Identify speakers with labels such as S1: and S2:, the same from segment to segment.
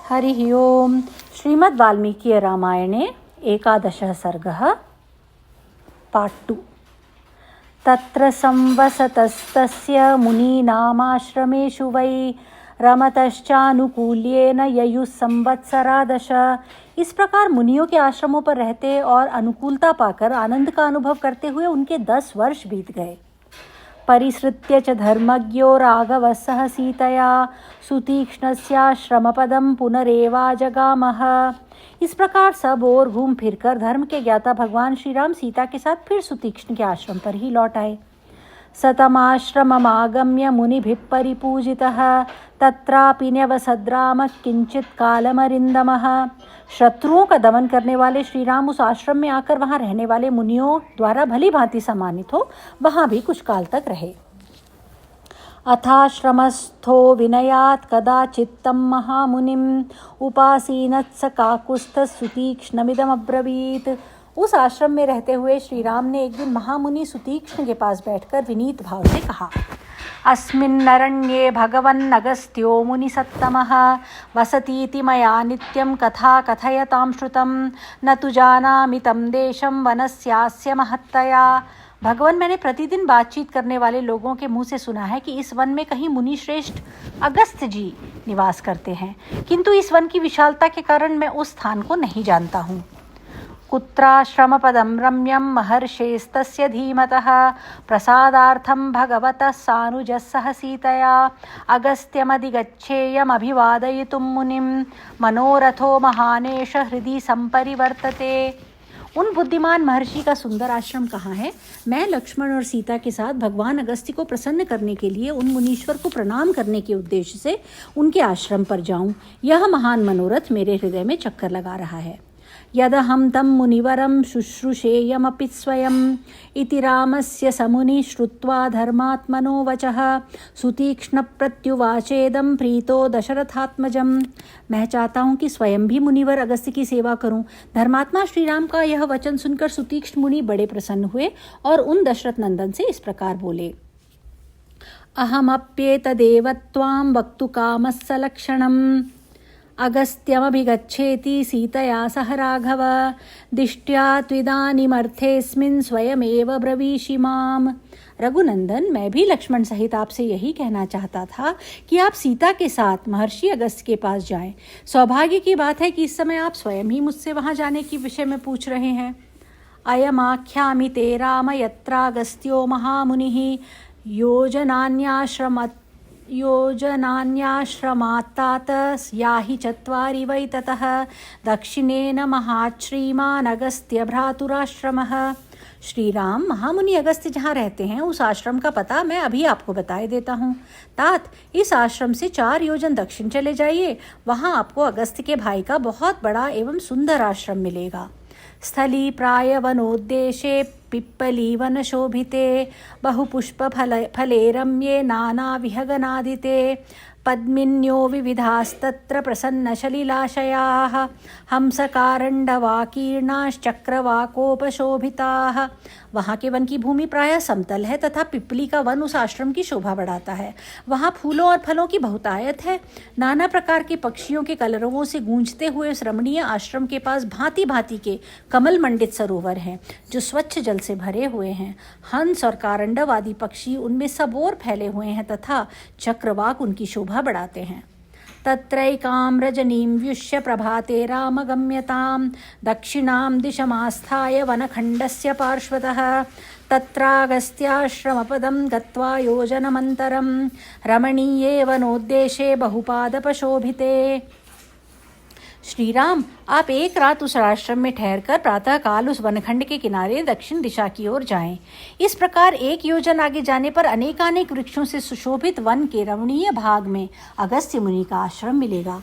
S1: हरिः ओम्। श्रीमद् वाल्मीकि रामायणे एकादशः सर्गः पार्ट् 2। तत्र संवसतस्तस्य मुनीनामाश्रमेषु वै रमतश्चानुकूल्येन ययुः संवत्सरा दश। इस प्रकार मुनियों के आश्रमों पर रहते और अनुकूलता पाकर आनंद का अनुभव करते हुए उनके 10 वर्ष बीत गए। परिसृत्य च धर्मज्ञो राघवः सह सीतया सुतीक्ष्णस्याश्रमपदं पुनरेवाजगामः। इस प्रकार सब ओर घूम फिरकर धर्म के ज्ञाता भगवान श्री राम सीता के साथ फिर सुतीक्ष्ण के आश्रम पर ही लौट आए। सतमाश्रममागम्य मुनिभिः परिपूजितः तत्रापि न्यवसद्रामः किंचित् कालमरिन्दमः। शत्रुओं का दमन करने वाले श्री राम उस आश्रम में आकर वहां रहने वाले मुनियों द्वारा भली भांति सम्मानित हो वहां भी कुछ काल तक रहे। अथाश्रमस्थो विनयात् कदाचित्तं महामुनिम् उपासीनत् स काकुस्थः सुतीक्ष्णमिदमब्रवीत्। उस आश्रम में रहते हुए श्री राम ने एक दिन महामुनि सुतीक्ष्ण के पास बैठकर विनीत भाव से कहा, अस्मिन्नरण्ये भगवन्नगस्त्यो मुनिसत्तमः वसतीति मया नित्यं कथा कथयतां श्रुतं न तु जानामि तं देशं वनस्यास्य महत्तया। भगवान, मैंने प्रतिदिन बातचीत करने वाले लोगों के मुंह से सुना है कि इस वन में कहीं मुनि श्रेष्ठ अगस्त जी निवास करते हैं, किंतु इस वन की विशालता के कारण मैं उस स्थान को नहीं जानता हूँ। कुत्राश्रमपदं रम्यं महर्षेस्तस्य धीमतः प्रसादार्थं भगवतः सानुजः सह सीतया अगस्त्यमधिगच्छेयमभिवादयितुं मुनिं मनोरथो महानेश हृदि संपरिवर्तते। उन बुद्धिमान महर्षि का सुंदर आश्रम कहाँ है? मैं लक्ष्मण और सीता के साथ भगवान अगस्त्य को प्रसन्न करने के लिए उन मुनीश्वर को प्रणाम करने के उद्देश्य से उनके आश्रम पर जाऊं, यह महान मनोरथ मेरे हृदय में चक्कर लगा रहा है। यदहं तं मुनिवरं शुश्रूषेयमपि स्वयं इति रामस्य समुनि श्रुत्वा धर्मात्मनो वचः सुतीक्ष्ण प्रत्युवाचेदं प्रीतो दशरथात्मजम्। मैं चाहता हूँ कि स्वयं भी मुनिवर अगस्त्य की सेवा करूं। धर्मात्मा श्री राम का यह वचन सुनकर सुतीक्ष्ण मुनि बड़े प्रसन्न हुए और उन दशरथ नंदन से इस प्रकार बोले, अहमप्येतदेव त्वां वक्तुकामस्स लक्षणम् अगस्त्यमभिगच्छेति सीतया सह राघव दिष्ट्या त्विदानीमर्थेऽस्मिन् स्वयमेव ब्रवीषि माम्। रघुनंदन, मैं भी लक्ष्मण सहित आपसे यही कहना चाहता था कि आप सीता के साथ महर्षि अगस्त्य के पास जाएं। सौभाग्य की बात है कि इस समय आप स्वयं ही मुझसे वहां जाने के विषय में पूछ रहे हैं। अयमाख्यामि ते राम यत्रागस्त्यो महामुनिः योजनान्याश्रमात्तात याहि चत्वारि वै ततः दक्षिणेन महाश्रीमान् अगस्त्य भ्रातुराश्रमः। श्री राम, महामुनि अगस्त्य जहाँ रहते हैं उस आश्रम का पता मैं अभी आपको बताए देता हूँ। तात, इस आश्रम से 4 योजन दक्षिण चले जाइए, वहाँ आपको अगस्त्य के भाई का बहुत बड़ा एवं सुंदर आश्रम मिलेगा। स्थली प्राय वनोद्देशे पिप्पली वन शोभिते बहुपुष्प फले रम्ये नाना विहगनादिते पद्मिन्यो विविधास्तत्र प्रसन्न सलिलाशयाः हंसकारंडवाकीर्णाश्चक्रवाकोपशोभिताः। वहाँ के वन की भूमि प्रायः समतल है तथा पिप्पली का वन उस आश्रम की शोभा बढ़ाता है। वहाँ फूलों और फलों की बहुतायत है। नाना प्रकार के पक्षियों के कलरवों से गूंजते हुए उस रमणीय आश्रम के पास भांति भांति के कमल मंडित सरोवर हैं जो स्वच्छ जल से भरे हुए हैं। हंस और कारंडव आदि पक्षी उनमें सब ओर फैले हुए हैं तथा चक्रवाक उनकी शोभा बढ़ाते हैं। तत्रैकां रजनीं व्युष्य प्रभाते रामगम्यतां दक्षिणां दिशमास्थाय वनखण्डस्य पार्श्वतः तत्रागस्त्याश्रमपदं गत्वा योजनमन्तरं रमणीये वनोद्देशे बहुपादपशोभिते। श्री राम, आप एक रात उस आश्रम में ठहरकर प्रातःकाल उस वनखंड के किनारे दक्षिण दिशा की ओर जाएं। इस प्रकार 1 योजन आगे जाने पर अनेकानेक वृक्षों से सुशोभित वन के रमणीय भाग में अगस्त्य मुनि का आश्रम मिलेगा।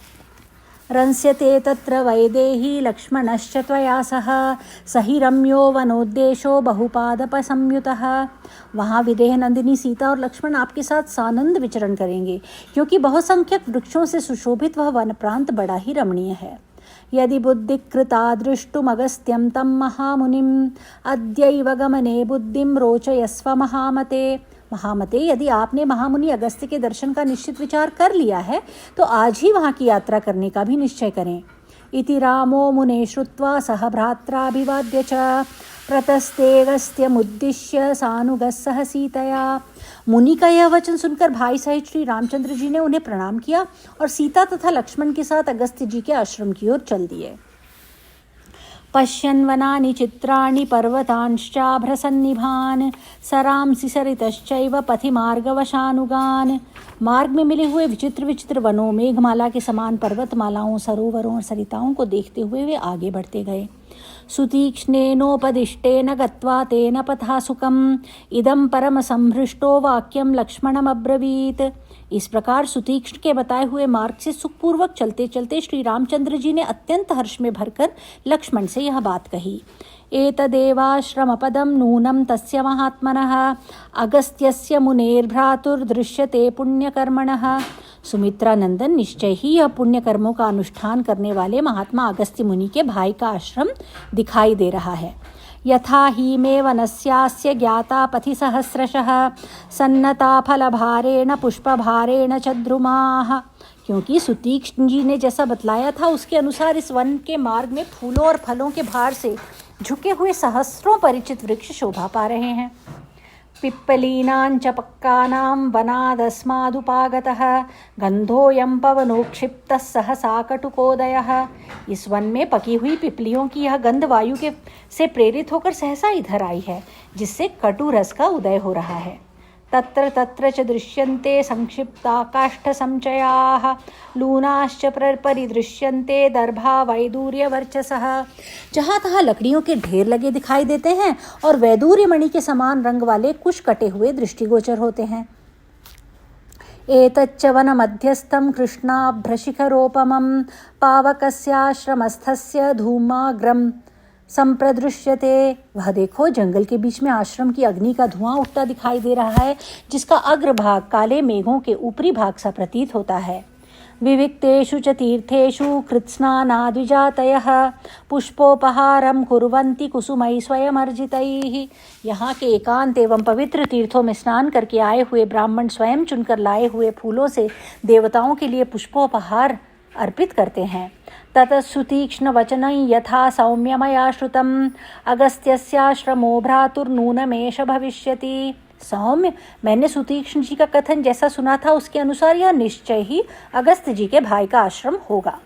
S1: रंस्यते तत्र वैदेही लक्ष्मणश्च त्वया सह सहि रम्यो वनोद्देशो बहुपादपसंयुतः। वहाँ विदेह नंदिनी सीता और लक्ष्मण आपके साथ सानंद विचरण करेंगे, क्योंकि बहुसंख्यक वृक्षों से सुशोभित वह वन प्रांत बड़ा ही रमणीय है। यदि बुद्धिकृता दृष्टुमगस्त्यं तं महामुनिम् अद्यैव गमने बुद्धिं रोचयस्व महामते। महामते, यदि आपने महामुनि अगस्त्य के दर्शन का निश्चित विचार कर लिया है तो आज ही वहाँ की यात्रा करने का भी निश्चय करें। इति रामो मुने श्रुत्वा सह भ्रात्राभिवाद्य च प्रतस्तेऽगस्त्यमुद्दिश्य सानुगः सह सीतया। मुनि का यह वचन सुनकर भाई सहित श्री रामचंद्र जी ने उन्हें प्रणाम किया और सीता तथा लक्ष्मण के साथ अगस्त्य जी के आश्रम की ओर चल दिए। पश्यन् वनानि चित्राणि पर्वतांश्चाभ्रसन्निभान् सरांसि सरितश्चैव पथि मार्गवशानुगान्। मार्ग में मिले हुए विचित्र विचित्र वनों, मेघमाला के समान पर्वतमालाओं, सरोवरों और सरिताओं को देखते हुए वे आगे बढ़ते गए। सुतीक्ष्णेनोपदिष्टेन गत्वा तेन पथा सुखम् इदं परम संभृष्टो वाक्यं लक्ष्मणमब्रवीत्। इस प्रकार सुतीक्ष्ण के बताए हुए मार्ग से सुखपूर्वक चलते चलते श्री रामचंद्र जी ने अत्यंत हर्ष में भरकर लक्ष्मण से यह बात कही। एतदेवाश्रमपदं नूनं तस्य महात्मनः अगस्त्यस्य मुनेर्भ्रातुर्दृश्यते पुण्यकर्मणः। सुमित्रा नंदन, निश्चय ही यह पुण्य कर्मों का अनुष्ठान करने वाले महात्मा अगस्त्य मुनि के भाई का आश्रम दिखाई दे रहा है। यथा ही मे वनस्यास्य ज्ञाता पथि सहस्रशः सन्नता फलभारेण पुष्पभारेण च द्रुमाः। क्योंकि सुतीक्ष्ण जी ने जैसा बतलाया था उसके अनुसार इस वन के मार्ग में फूलों और फलों के भार से झुके हुए सहस्रों परिचित वृक्ष शोभा पा रहे हैं। पिप्पलीनां च पक्कानां वनादस्मादुपागतः गन्धोऽयं पवनोक्षिप्तः सहसा कटुकोदयः। इस वन में पकी हुई पिपलियों की यह गंध वायु के से प्रेरित होकर सहसा इधर आई है, जिससे कटु रस का उदय हो रहा है। तत्र तत्र च दृश्यन्ते संक्षिप्ता काष्ठसंचयाः लूनाश्च परिदृश्यन्ते दर्भा वैदूर्यवर्चसः। जहाँ तहाँ लकड़ियों के ढेर लगे दिखाई देते हैं और वैदूर्य मणि के समान रंग वाले कुश कटे हुए दृष्टिगोचर होते हैं। एतच्च वनमध्यस्थं कृष्णाभ्रशिखरोपमं पावकस्याश्रमस्थस्य धूमाग्रम संप्रदृश्यते। वह देखो, जंगल के बीच में आश्रम की अग्नि का धुआं उठता दिखाई दे रहा है, जिसका अग्रभाग काले मेघों के ऊपरी भाग सा प्रतीत होता है। विविक्तेषु च तीर्थेषु कृत्स्नानाद्विजातयः पुष्पोपहारं कुर्वन्ति कुसुमैः स्वयमर्जितैः। यहाँ के एकांत एवं पवित्र तीर्थों में स्नान करके आए हुए ब्राह्मण स्वयं चुनकर लाए हुए फूलों से देवताओं के लिए पुष्पोपहार अर्पित करते हैं। ततः सुतीक्ष्ण वचनं यथा सौम्यमया श्रुतम् अगस्त्यस्याश्रमो भ्रातुर्नूनमेष भविष्यति। सौम्य, मैंने सुतीक्ष्ण जी का कथन जैसा सुना था उसके अनुसार यह निश्चय ही अगस्त्य जी के भाई का आश्रम होगा।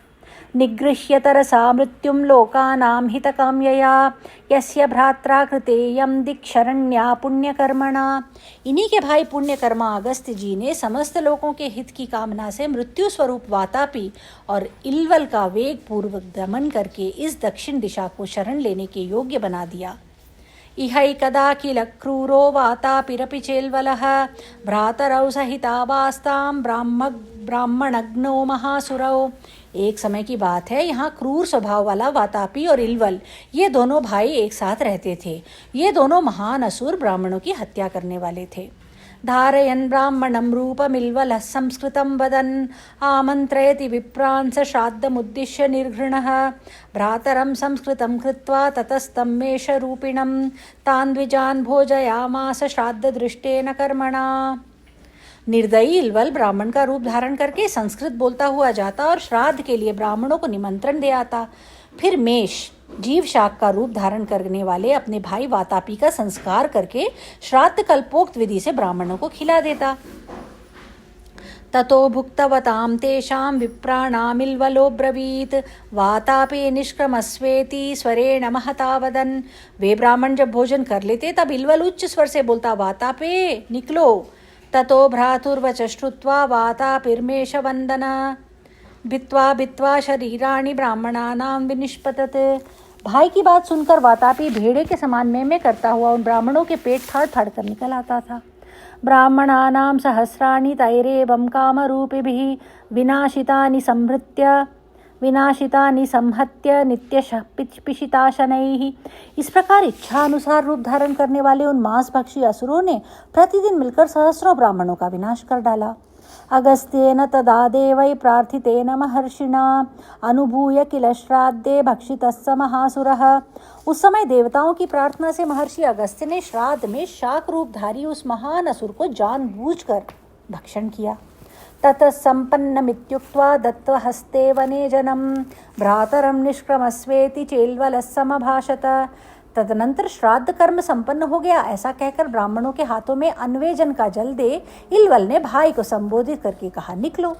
S1: निगृह्य तरसा मृत्युं लोकानां हितकाम्यया यस्य भ्रात्रा कृतेयं दिक्षरण्या पुण्यकर्मणा। इन्हीं के भाई पुण्यकर्मा अगस्त्य जी ने समस्त लोगों के हित की कामना से मृत्यु स्वरूप वातापी और इल्वल का वेग पूर्वक दमन करके इस दक्षिण दिशा को शरण लेने के योग्य बना दिया। इहैकदा किल क्रूरो वातापिरपि चेल्वलः भ्रातरौ सहितावास्तां ब्राह्मणग्नो महासुरौ। एक समय की बात है, यहाँ क्रूर स्वभाव वाला वातापी और इल्वल ये दोनों भाई एक साथ रहते थे। ये दोनों महान असुर ब्राह्मणों की हत्या करने वाले थे। धारयन् ब्राह्मणं रूपमिल्वलः संस्कृतं वदन् आमन्त्रयति विप्रान् स श्राद्धमुद्दिश्य निर्घृणः भ्रातरं संस्कृतं कृत्वा ततस्तं मेषरूपिणं तान् द्विजान् भोजयामास श्राद्धदृष्टेन कर्मणा। निर्दयी इल्वल ब्राह्मण का रूप धारण करके संस्कृत बोलता हुआ जाता और श्राद्ध के लिए ब्राह्मणों को निमंत्रण दे आता। फिर मेष जीव शाक का रूप धारण करने वाले अपने भाई वातापी का संस्कार करके श्राद्ध कल्पोक्त विधि से ब्राह्मणों को खिला देता। ततो भुक्तवतां तेषां विप्राणामिल्वलो ब्रवीत वातापे निष्क्रमस्वेति स्वरेण महता वदन्। वे ब्राह्मण जब भोजन कर लेते तब इल्वल उच्च स्वर से बोलता, वातापे निकलो। ततो भ्रातुर्वच श्रुत्वा वातापिर्मेष वंदन भित्वा भित्वा शरीराणि ब्राह्मणानां विनिष्पतत। भाई की बात सुनकर वातापी भेड़े के समान में करता हुआ उन ब्राह्मणों के पेट फाड़ फाड़ कर निकल आता था। ब्राह्मणानां सहस्राणि तैरेवं कामरूपिभिः विनाशितानि संहृत्य विनाशितानि संहत्य नित्यशः पिशिताशनैः। इस प्रकार इच्छा अनुसार रूप धारण करने वाले उन मांसभक्षी असुरों ने प्रतिदिन मिलकर सहस्रों ब्राह्मणों का विनाश कर डाला। अगस्त्येन तदा देवै प्रार्थितेन महर्षिणा अनुभूय किल श्राद्धे भक्षितस्स महासुरः। उस समय देवताओं की प्रार्थना से महर्षि अगस्त्य ने श्राद्ध में शाक रूपधारी उस महान असुर को जानबूझकर भक्षण किया। ततः संपन्नमित्युक्त्वा दत्तहस्ते वने जनं भ्रातरं निष्क्रमस्वेति चेल्वलः समभाषत। तदनंतर श्राद्ध कर्म संपन्न हो गया ऐसा कहकर ब्राह्मणों के हाथों में अन्वेजन का जल दे इल्वल ने भाई को संबोधित करके कहा, निकलो।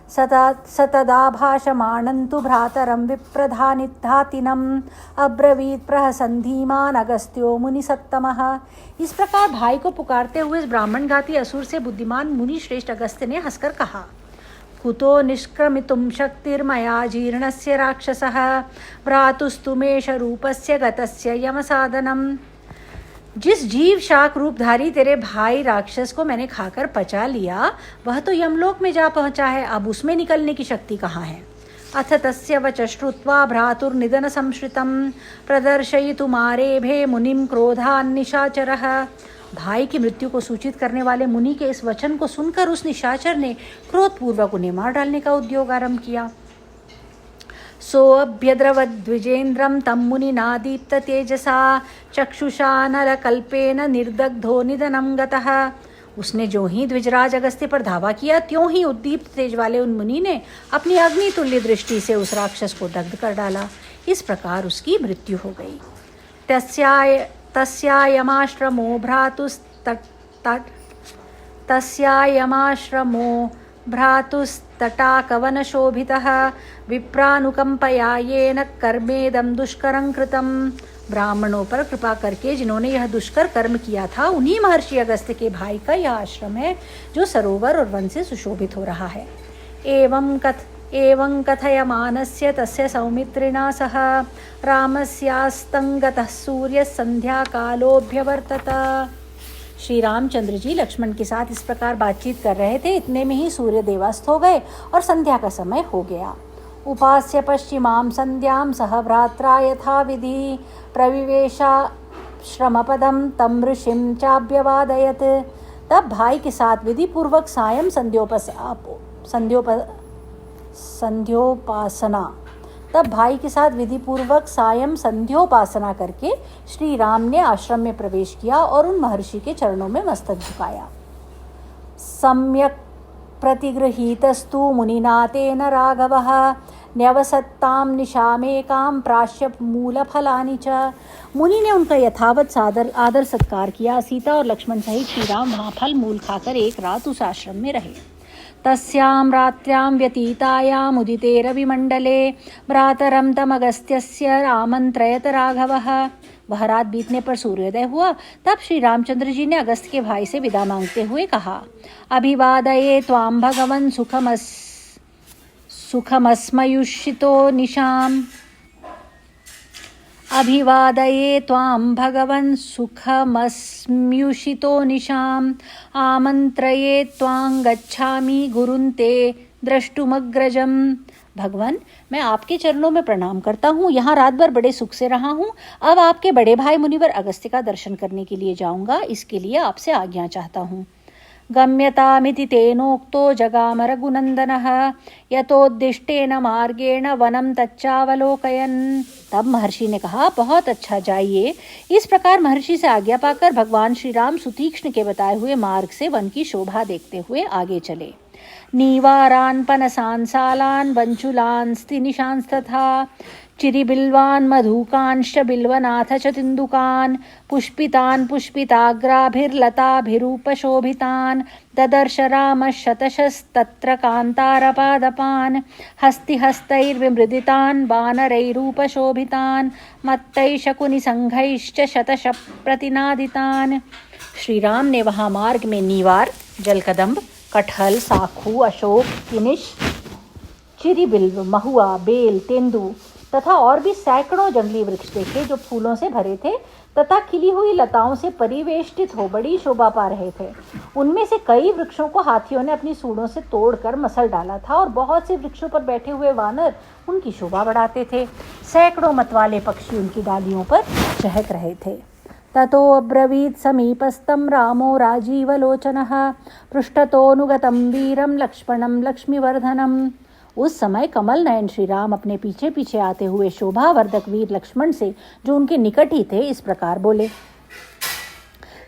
S1: सतदा भाषमाणन्तु भ्रातरं विप्रधानिधातिनम् अब्रवीत् प्रहसन्धीमान् अगस्त्यो मुनिसत्तमः। इस प्रकार भाई को पुकारते हुए इस ब्राह्मण घाती असुर से बुद्धिमान मुनि श्रेष्ठ अगस्त्य ने हंसकर कहा, कुतो निष्क्रमितुं शक्तिर्मया जीर्णस्य राक्षसः भ्रातुस्तुमेष रूपस्य गतस्य यमसाधनम्। जिस जीव शाक रूपधारी तेरे भाई राक्षस को मैंने खाकर पचा लिया वह तो यमलोक में जा पहुंचा है, अब उसमें निकलने की शक्ति कहाँ है। अथ तस्य वच श्रुत्वा भ्रातुर्निधन संश्रितं प्रदर्शयितुमारेभे मुनिं क्रोधान्निशाचरः। भाई की मृत्यु को सूचित करने वाले मुनि के इस वचन को सुनकर उस निशाचर ने क्रोधपूर्वक उन्हें मार डालने का उद्योग आरंभ किया। सोऽभ्यद्रवद्विजेन्द्रं तं मुनिना दीप्त तेजसा चक्षुषा नलकल्पेन निर्दग्धो निधनं गतः। उसने जो ही द्विजराज अगस्त्य पर धावा किया त्यों ही उद्दीप्त तेज वाले उन मुनि ने अपनी अग्नितुल्य दृष्टि से उस राक्षस को दग्ध कर डाला। इस प्रकार उसकी मृत्यु हो गई। तस्यायमाश्रमो भ्रातुस्तटाकवनशोभितः विप्रानुकंपया येन कर्मेदं दुष्करं कृतं। ब्राह्मणों पर कृपा करके जिन्होंने यह दुष्कर कर्म किया था उन्हीं महर्षि अगस्त्य के भाई का यह आश्रम है जो सरोवर और वन से सुशोभित हो रहा है। एवं कथयमानस्य तस्य सौमित्रिणा सह रामस्यास्तं गतः सूर्यः संध्याकालोऽभ्यवर्तत। श्री रामचंद्र जी लक्ष्मण के साथ इस प्रकार बातचीत कर रहे थे, इतने में ही सूर्य देवास्त हो गए और संध्या का समय हो गया। उपास्य पश्चिमां संध्यां सह भ्रात्रा यथा विधि प्रविवेशाश्रमपदं तं ऋषिं चाभ्यवादयत्। तब भाई के साथ विधि पूर्वक सायं संध्योपासना करके श्री राम ने आश्रम में प्रवेश किया और उन महर्षि के चरणों में मस्तक झुकाया। सम्यक प्रतिगृहीतस्तु मुनिना तेन राघवः न्यवसत्तां निशामेकां प्राश्य मूलफलानि च। मुनि ने उनका यथावत आदर सत्कार किया। सीता और लक्ष्मण सहित श्री राम वहाँ फल मूल खाकर एक रात उस आश्रम में रहे। तस्यां रात्र्यां व्यतीतायाम् उदिते रविमण्डले भ्रातरं तमगस्त्यस्य आमन्त्रयत राघवः। वह रात बीतने पर सूर्योदय हुआ। तब श्री रामचंद्र जी ने अगस्त्य के भाई से विदा मांगते हुए कहा, अभिवादये त्वां भगवन् सुखमस्मयुषितो निशाम्। अभिवादये त्वां भगवन् सुखमस्म्युषितो निशाम् आमन्त्रये त्वां गच्छामि गुरुन्ते द्रष्टुमग्रजम्। भगवान, मैं आपके चरणों में प्रणाम करता हूँ। यहाँ रात भर बड़े सुख से रहा हूँ। अब आपके बड़े भाई मुनिवर अगस्त्य का दर्शन करने के लिए जाऊँगा। इसके लिए आपसे आज्ञा चाहता हूँ। गम्यतामिति तेनोक्तो जगाम रघुनंदनः यतोद्दिष्टेन मार्गेण वनं तच्चावलोकयन्। तब महर्षि ने कहा, बहुत अच्छा, जाइए। इस प्रकार महर्षि से आज्ञा पाकर भगवान श्री राम सुतीक्ष्ण के बताए हुए मार्ग से वन की शोभा देखते हुए आगे चले। नीवारान् पनसान् सालान् वंचुलांस्ति निशांस्तथा चिरिबिल्वान् मधुकांश्च बिल्वनाथ च तिन्दुकान् पुष्पितान् पुष्पिताग्राभिर्लताभिरूपशोभितान् ददर्श रामः शतशस्तत्र कान्तारपादपान् हस्तिहस्तैर्विमृदितान् वानरैरूपशोभितान् मत्तैः शकुनिसङ्घैश्च शतश प्रतिनादितान्। श्री राम ने वहाँ मार्ग में नीवार, जलकदम्ब, कटहल, साखू, अशोक, किनिश, चिरिबिल्व, महुआ, बेल, तेंदु तथा और भी सैकड़ों जंगली वृक्ष देखे जो फूलों से भरे थे तथा खिली हुई लताओं से परिवेष्टित हो बड़ी शोभा पा रहे थे। उनमें से कई वृक्षों को हाथियों ने अपनी सूंडों से तोड़कर मसल डाला था और बहुत से वृक्षों पर बैठे हुए वानर उनकी शोभा बढ़ाते थे। सैकड़ों मतवाले पक्षी उनकी डालियों पर चहक रहे थे। ततोऽब्रवीत् समीपस्थं रामो राजीवलोचनः पृष्ठतोऽनुगतं वीरं लक्ष्मणं लक्ष्मीवर्धनम्। उस समय कमल नयन श्री राम अपने पीछे पीछे आते हुए शोभावर्धक वीर लक्ष्मण से, जो उनके निकट ही थे, इस प्रकार बोले।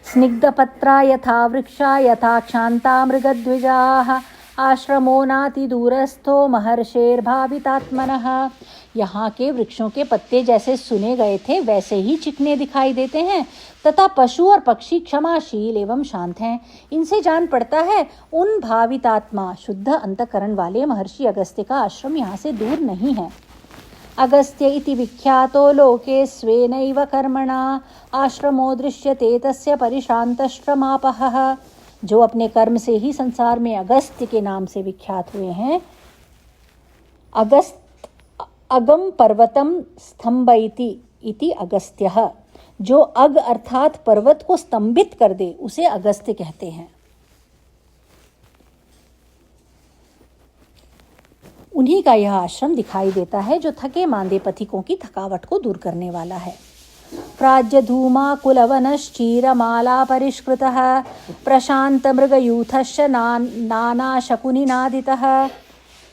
S1: स्निग्धपत्रा यथा वृक्षा यथा क्षान्ता मृगद्विजाः आश्रमो नाति दूरस्थो महर्षेर्भावितात्मनः। यहाँ के वृक्षों के पत्ते जैसे सुने गए थे वैसे ही चिकने दिखाई देते हैं तथा पशु और पक्षी क्षमाशील एवं शांत हैं। इनसे जान पड़ता है उन भावितात्मा शुद्ध अंतःकरण वाले महर्षि अगस्त्य का आश्रम यहाँ से दूर नहीं है। अगस्त्य इति विख्यातो लोके स्वेनैव कर्मणा आश्रमो दृश्यते तस्य परिश्रान्तश्रमापहः। जो अपने कर्म से ही संसार में अगस्त्य के नाम से विख्यात हुए हैं। अगम पर्वतम स्तंभयति इति अगस्त्यः। जो अग अर्थात पर्वत को स्तंभित कर दे उसे अगस्त्य कहते हैं। उन्हीं का यह आश्रम दिखाई देता है जो थके मांदे पथिकों की थकावट को दूर करने वाला है। प्राज्यधूमा कुलवनश्चीरमाला परिष्कृतः प्रशांत मृगयूथश्च नाना शकुनिनादितः।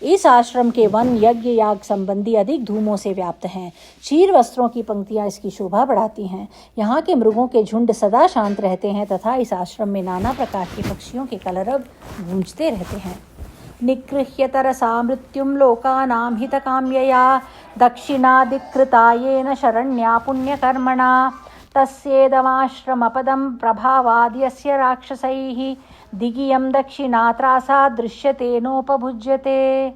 S1: इस आश्रम के वन यज्ञ याग संबंधी अधिक धूमों से व्याप्त हैं। चीर वस्त्रों की पंक्तियां इसकी शोभा बढ़ाती हैं। यहाँ के मृगों के झुंड सदा शांत रहते हैं तथा इस आश्रम में नाना प्रकार के पक्षियों के कलरव गूंजते रहते हैं। निगृह्यतरसा मृत्युं लोकानां हितकाम्यया दक्षिणादिकृतायेन शरण्या पुण्यकर्मणा तस्येदमाश्रमपदं प्रभावाद्यस्य राक्षसैः दिगियं दक्षिणात्रासा दृश्यते नोपभुज्यते।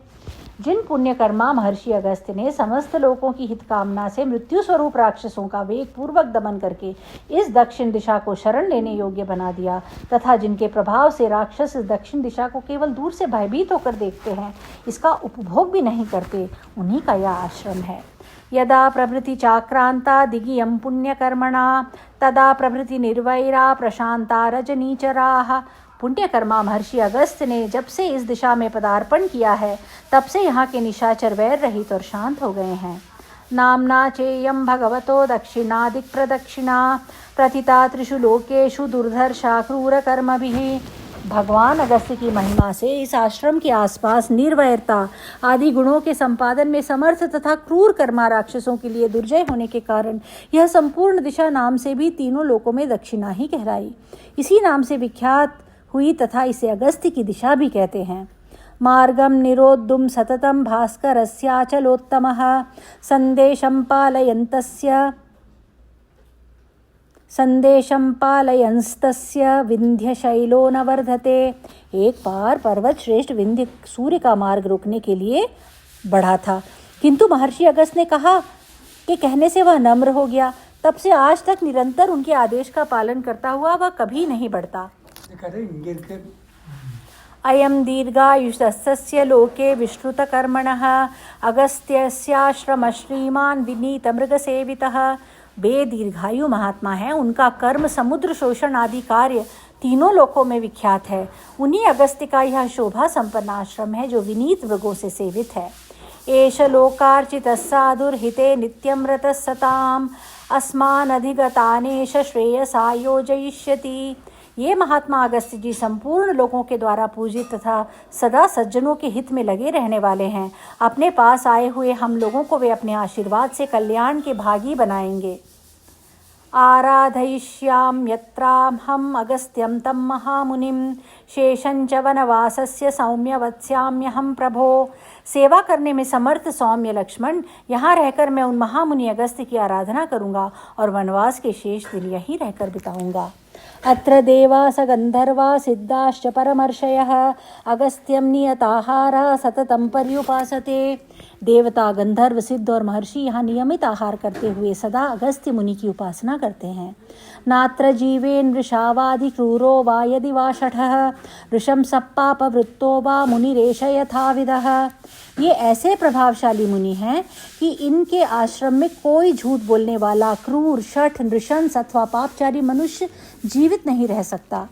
S1: जिन पुण्यकर्मा महर्षि अगस्त्य ने समस्त लोगों की हित कामना से मृत्यु स्वरूप राक्षसों का वेग पूर्वक दमन करके इस दक्षिण दिशा को शरण लेने योग्य बना दिया तथा जिनके प्रभाव से राक्षस इस दक्षिण दिशा को केवल दूर से भयभीत होकर देखते हैं, इसका उपभोग भी नहीं करते, उन्हीं का यह आश्रम है। यदा प्रभृति चाक्रांता दिगियं पुण्यकर्मणा तदा प्रभृति निर्वैरा प्रशांता रजनीचराः। पुण्यकर्मा महर्षि अगस्त्य ने जब से इस दिशा में पदार्पण किया है तब से यहाँ के निशाचर वैर रहित और शांत हो गए हैं। नाम्ना चेयं भगवतो दक्षिणादिक प्रदक्षिणा प्रतिता त्रिषु लोकेषु दुर्धर्षा क्रूर कर्मभिः। भगवान अगस्त्य की महिमा से इस आश्रम के आसपास निर्वैरता आदि गुणों के संपादन में समर्थ तथा क्रूर कर्मा राक्षसों के लिए दुर्जय होने के कारण यह संपूर्ण दिशा नाम से भी तीनों लोकों में दक्षिणा ही कहलाई। इसी नाम से विख्यात हुई तथा इसे अगस्त्य की दिशा भी कहते हैं। मार्गम निरोद्धुम सततम भास्करस्याचलोत्तमः संदेशं पालयंस्तस्य विंध्यशैलो न वर्धते। एक बार पर्वत श्रेष्ठ विंध्य सूर्य का मार्ग रोकने के लिए बढ़ा था, किंतु महर्षि अगस्त्य ने कहा कि कहने से वह नम्र हो गया। तब से आज तक निरंतर उनके आदेश का पालन करता हुआ वह कभी नहीं बढ़ता। अयं दीर्घायुषस्य लोके विश्रुतकर्मणः अगस्त्यस्याश्रम श्रीमान विनीत मृगसेवितः। वे दीर्घायु महात्मा हैं, उनका कर्म समुद्र शोषण आदि कार्य तीनों लोकों में विख्यात है। उन्हीं अगस्त्य का यह शोभा संपन्न आश्रम है जो विनीत मृगों से सेवित है। एष लोकार्चितः साधुर्हिते नित्यं रतः सताम् अस्मानधिगतानेश श्रेयसा योजयिष्यति। ये महात्मा अगस्त्य जी संपूर्ण लोगों के द्वारा पूजित तथा सदा सज्जनों के हित में लगे रहने वाले हैं। अपने पास आए हुए हम लोगों को वे अपने आशीर्वाद से कल्याण के भागी बनाएंगे। आराधयिष्याम्यत्राहम् अगस्त्यं तं महामुनिं शेषञ्च वनवासस्य सौम्य वत्स्याम्यहं प्रभो। सेवा करने में समर्थ सौम्य लक्ष्मण, यहाँ रहकर मैं उन महामुनि अगस्त्य की आराधना करूँगा और वनवास के शेष दिन यहीं रहकर बिताऊँगा। अत्र देवास गंधर्वा सिद्धाश्च परमर्षयः अगस्त्यं नियताहारः सततं पर्युपासते। देवता गंधर्व सिद्ध और महर्षि यहाँ नियमित आहार करते हुए सदा अगस्त्य मुनि की उपासना करते हैं। नात्र जीवेन वृषावादि क्रूरो वा यदि वा शठः वृषं सप्पापवृत्तो वा मुनिरेष यथाविदः। ये ऐसे प्रभावशाली मुनि हैं कि इनके आश्रम में कोई झूठ बोलने वाला क्रूर शठ नृशंस अथवा पापचारी मनुष्य जीवित नहीं रह सकता।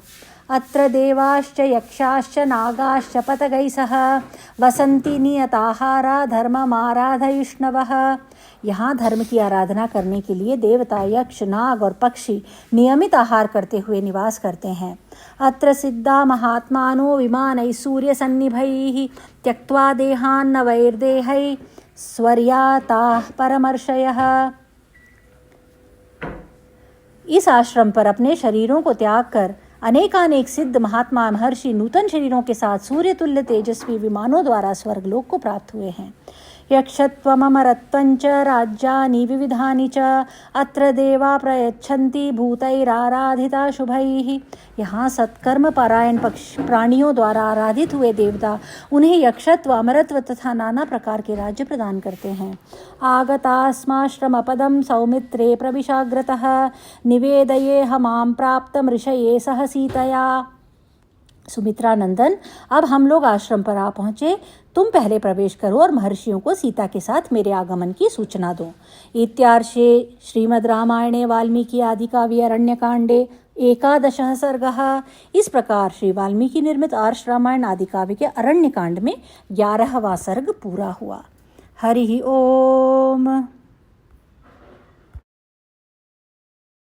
S1: अत्र देवाश्च यक्षाश्च नागाश्च पतगैः सह वसन्ति नियताहारा धर्ममाराधयिष्णवः। यहाँ धर्म की आराधना करने के लिए देवता, यक्ष, नाग और पक्षी नियमित आहार करते हुए निवास करते हैं। अत्र सिद्धा महात्मानो विमानैः सूर्यसन्निभैः त्यक्त्वा देहान् नवैर्देहैः स्वर्याताः परमर्षयः। इस आश्रम पर अपने शरीरों को त्याग कर अनेकानेक सिद्ध महात्मा महर्षि नूतन शरीरों के साथ सूर्य तुल्य तेजस्वी विमानों द्वारा स्वर्गलोक को प्राप्त हुए हैं। यक्षत्वमरत्वञ्च राज्यानि विविधानि च अत्र देवा प्रयच्छन्ति भूतैराराधिता शुभैः। यहाँ सत्कर्म पारायण प्राणियों द्वारा आराधित हुए देवता उन्हें यक्षत्व, अमरत्व तथा नाना प्रकार के राज्य प्रदान करते हैं। आगतास्माश्रमपदं सौमित्रे प्रविशाग्रतः निवेदयेह मां प्राप्तं ऋषये सह सीतया। सुमित्रा नंदन, अब हम लोग आश्रम पर आ पहुँचे। तुम पहले प्रवेश करो और महर्षियों को सीता के साथ मेरे आगमन की सूचना दो। इत्यार्षे श्रीमद् रामायणे वाल्मीकि आदिकाव्ये अरण्यकांडे 11 सर्गः। इस प्रकार श्री वाल्मीकि निर्मित आर्ष रामायण आदिकाव्य के अरण्यकांड में 11वां सर्ग पूरा हुआ। हरि ओम।